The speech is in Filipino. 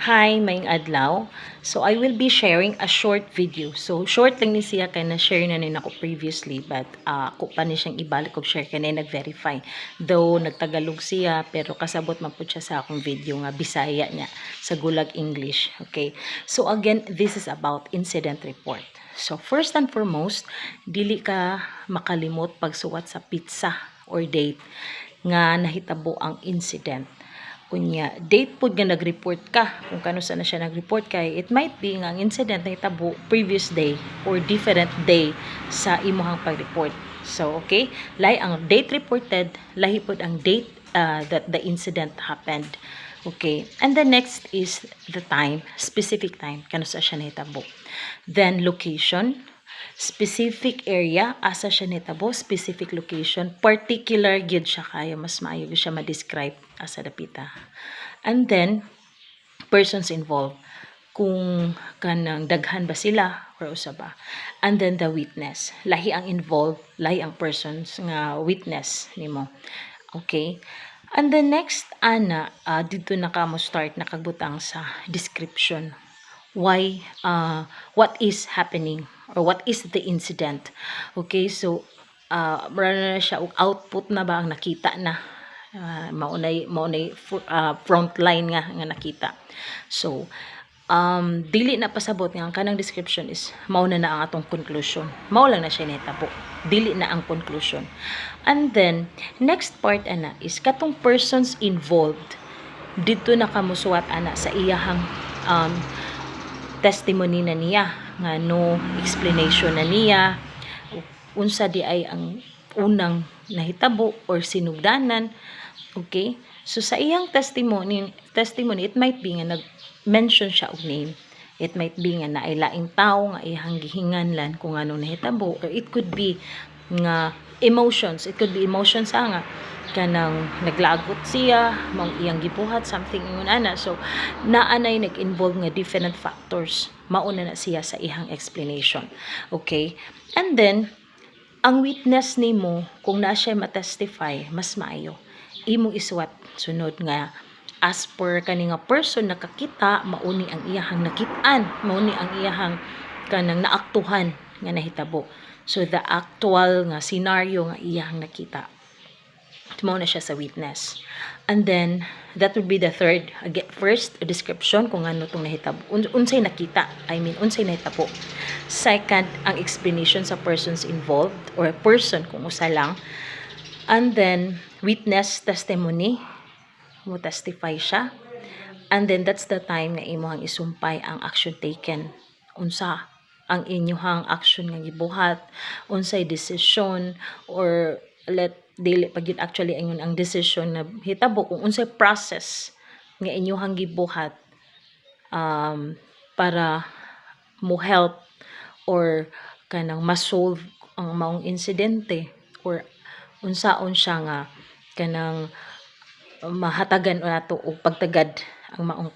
Hi, maing adlaw. So, I will be sharing a short video. So, short lang ni siya kay na-share na nin ako previously but ako pa ni siyang ibalik og share kay nag-verify. Though, nagtagalog siya pero kasabot man po siya sa akong video nga Bisaya niya sa Gulag English. Okay. So, again, this is about incident report. So, first and foremost, dili ka makalimot pagsuwat sa pizza or date nga nahitabo ang incident. Kunya date pud nga nag-report ka kung kano sa na siya nag-report kay it might be nga ang incident na itabo previous day or different day sa imuhang pag-report. So okay, lahi ang date reported, lahi pud ang date that the incident happened. Okay, and the next is the time, specific time kano sa siya nahitabo. Then location, specific area asa siya nitabo, specific location, particular gyud siya kayo, mas maayo siya ma-describe asa dapita. And then persons involved, kung kanang daghan ba sila or usa ba. And then the witness, lahi ang involved, lahi ang persons nga witness nimo. Okay, and the next dito na ka mo start nakagbutang sa description. Why what is happening or what is the incident. Okay, so na siya og output na ba ang nakita na maunay front line nga nakita. So dili na pasabot nga ang kanang description is mao na ang atong conclusion. Mao lang na siya nahitabo, dili na ang conclusion. And then next part is katong persons involved dito na kamusuwat sa iyahang testimony na niya nga no explanation na niya unsa di ay ang unang nahitabo or sinugdanan. Okay, so sa iyang testimony it might be nga nag-mention siya og name, it might be nga naay laing tawo nga iyang gihinganlan kung anong nahitabo, or it could be nga emotions, it could be emotions nga kanang naglagot siya, mong iyang gibuhat, something ingon ana. So naanay nag-involve nga different factors, mauna na siya sa ihang explanation. Okay, and then ang witness nimo kung naa siya ma-testify, mas maayo imo isuwat sunod nga as per kani nga person nakakita, mauni ang iyahang nakitaan, mauni ang iyahang kanang naaktuhan nga nahitabo. So the actual nga scenario nga iyahang nakita, mao na siya sa witness. And then that would be the third. Again, first description kung ano tong nahitabo, unsay nakita, unsay nahitabo. Second, ang explanation sa persons involved or person kung usa lang. And then witness testimony, mo testify siya. And then that's the time nga imuhang isumpay ang action taken, unsa ang inyuhang action nga gibuhat, unsay decision, or dili pag yun actually ang decision na hitabo kung unsay process nga inyuhang gibuhat para mo help or kanang ma-solve ang maong insidente, or unsaon siya nga kanang mahatagan nato og pagtagad ang maong